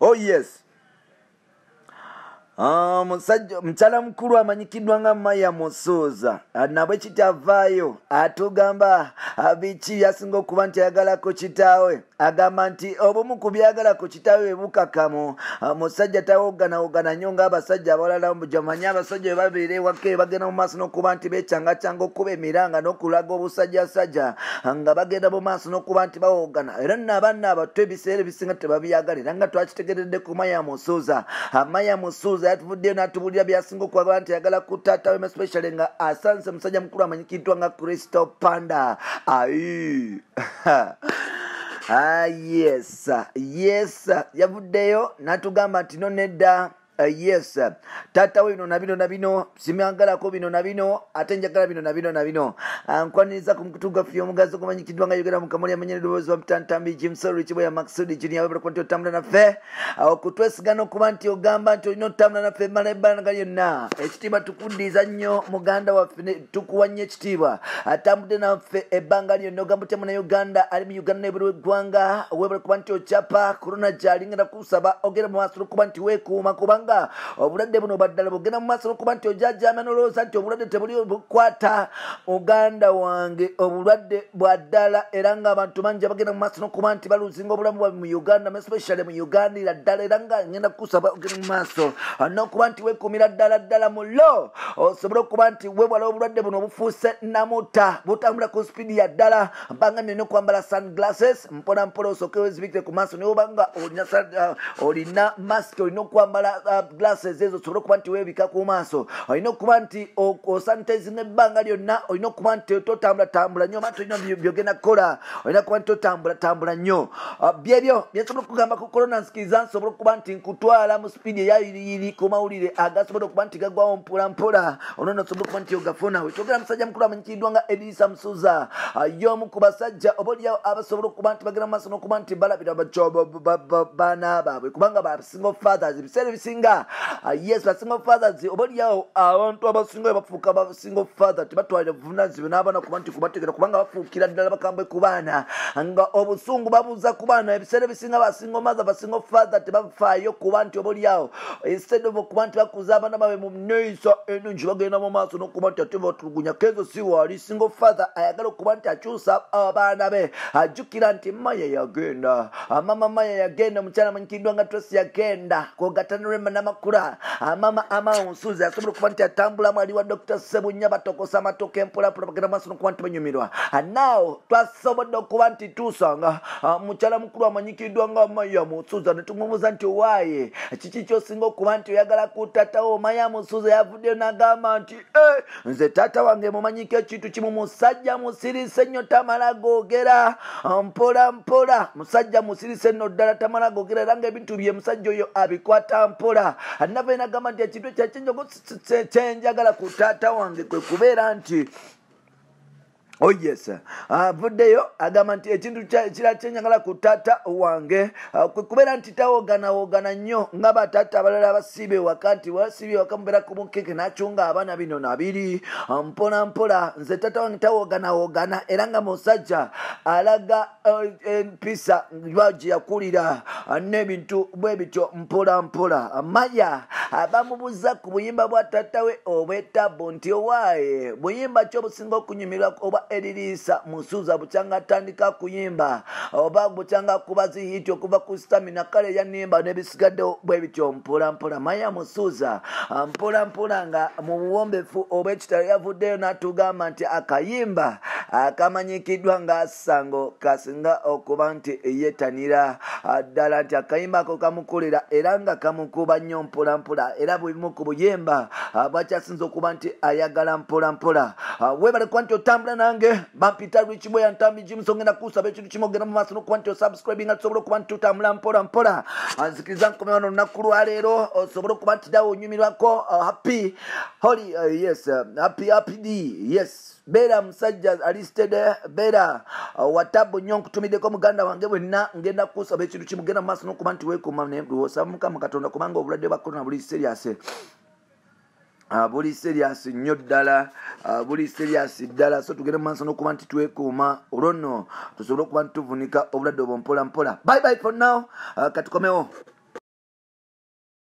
Oh yes. Mchala mkulu amanyikidwa nga Maya Musuuza nabwe kitavaayo atugamba biki byasinga okuba nti ayagalako kitaawe agamba nti obumu ku byagalako kitaawe bukakamu musajja tawogana nnyo ng'abasajja abalala mujamanye abasajja babeera ewaka bagenda mu maaso n'okuba nti beecangacanga okuba emiranga n'okulaga obusajjasajja nga bagenda mu maaso n'okuba nti bawogana era n'abaana abato ebiseera ebisinga tebabyagalira nga twakitegeredde ku Maya Musuuza. Maya Musuuza yatuvuddeyo n'atubulira byasinga okuba nti ayagala ku taata we especially nga asanze musajja mukulu amanyikiddwa nga Crystal Panda. Yes yavuddeyo n'atugamba nti no nedda. Yes tata we bino na bino simyangalako bino na bino ate njagala bino na bino nkwaniriza ku mukutuga fyo omugazi okumanyikidwa nga yogera mu kamuli amanyere dobozi wa mtantambi Jimsori Chibo ya Maksudi Junior webera kwanti otambula naffe okutwesigana okuba nti ogamba nti olina otambula naffe emmala ebbanga lyonna ekitiibwa tukuddiiza nnyo muganda waffe tukuwa nnyo ekitiibwa atambudde naffe ebbanga lyonna ogamba otya Munnayuganda ali mu Uganda n'ebweru w'eggwanga webera kuba nti okyapa korona gyali ngenda kusaba ogenda mu maaso n'okuba nti weekuuma kubanga obulwadde buno baddala bugenda mu maaso n'okuba nti ojajjama n'olowooza nti obulwadde tebuli bukwata Uganda wange obulwadde bwa ddala era ng'abantu bangi bagenda mu maaso n'okuba nti baluzinga obulamu bwabwe mu Uganda especially mu Uganda ira ddala era nga ngenda kukusaba ogenda mu maaso n'okuba nti weekuumira ddala mulo osobole okuba nti webwala obulwadde buno obufuuse namuta butambula ku sipiidi ya ddala mpanga nina okwambala sunglasses mpola osooke wezibikire ku maaso naye obanga olina mask olina okwambala glasses ezo osobole okuba nti weebika ku maaso olina okuba nti osanitizinga ebbanga lyonna olina okuba nti totambula nnyo oba tolina byogenda kukola olina kuba nti totambula nnyo byebyo byensobola okugamba ku korona nsikiriza nsobola okuba nti nkutwala mu sipiidi eyayiriyiri ku mawulire agasobola okuba nti gagwawo mpolampola onono osobola okuba nti ogafuna wekyogera musajja mukulu amanyikiddwa nga Edisa Musuuza y'omu ku basajja obaolyawo abasobola okuba nti bagenda mu maaso n'okuba nti balabira baana baabwe kubanga ba single fathers ebiseera ebisinga yes ba single fathers obaolyawo abantu abasinga bafuuka ba single father tebatwalira buvunaanyizibwa n'abaana kuba nti kubategera kubanga bafuukira ddala bakambwe ku baana nga obusungu babuuza ku baana ebiseera ebisinga ba single mother ba single father tebafaayo kuba nti obaolyawo instead of okuba nti bakuza abaana baabwe mu neeyisa ennungi bagenda mu maaso n'okuba nti ate batulugunya kezo si waali single father ayagala okuba nti akyusa abaana be ajjukira nti Maya yagenda mama Maya yagenda mukyala amanyikiddwa nga Tracy yagenda kogatanirema n'amakula mama Musuuza yasobola okuba nti atambulamu ali wa Dr. Sebunya batokosa amatoke empolampola bagenda mu maaso n'okuba nti banyumirwa naawo twasobodde okuba nti tuusanga mukyala mukulu amanyikiddwa nga Maya Musuuza ne tumubuuza nti owaaye kiki ky'osinga okuba nti oyagala ku taatawo Maya Musuuza yavuddeyo n'agamba nti nze taata wange mumanyiko ekintu kimu musajja musirise nnyo tamala googera mpola musajja musirise nno ddala tamala googera era ng'ebintu bye musajja oyo abikwata mpola nava enagamba nti ekintu kyenjagala ku taata wange kwe kubeera nti oh yes avuddeyo agamba nti ekintu kira kyenjagala ku taata wange kwe kubeera nti tawogana nnyo nga bataata abalala abasiiba ewaka nti wasiiba ewaka mubeera ku mukeke n'acunga abaana bino nabiri mpola nze taata wange tawogana era nga musajja alaga empisa gye yakulira n'ebintu bwe bityo mpola Maya bamubuuza ku buyimba bwa taata we obwetabo nti owaaye buyimba ki obusinga okunyumirwa oba Edisa Musuuza bukyanga atandika kuyimba oba bukyanga kuba zihiti okuva ku stamina kale yanimba n'ebisigaddewo bwe bityo mpola Maya Musuuza mpola nga mu buwombefu obw'ekitalo yavuddeyo n'atugamba nti akayimba akamanyikiddwa nga Sango kasinga okuba nti yeetanira ddala nti akayimba ako kamukolera era nga kamukuba nnyo mpola era bwebimu ku buyimba bwakyasinza okuba nti ayagala mpola webale kuba nti otambula nange bampita Richboy Ntambi James ongenda kusaba ekintu kimu ogenda mu maaso n'okuba nti osubscribing tusobole okuba nti tutambula mpola nzikiriza nkomera wano olunaku lwa leero osobole okuba nti dawe onyumirwako happy holy happy day yes beera musajja alisted beera watabu nnyo nkutumiddeko muganda wange bwenna ngenda kusaba ekintu kimu genda mu maaso n'okuba nti weekuuma osaba Mukama Katonda kubanga obulwadde bwa korona buli serious buli serious nnyo ddala buli serious ddala so tugende mu maaso n'okuba nti twekuuma olwo nno tusobole okuba nti tuvunika obulwadde obwo mpola bye for now katukomewo.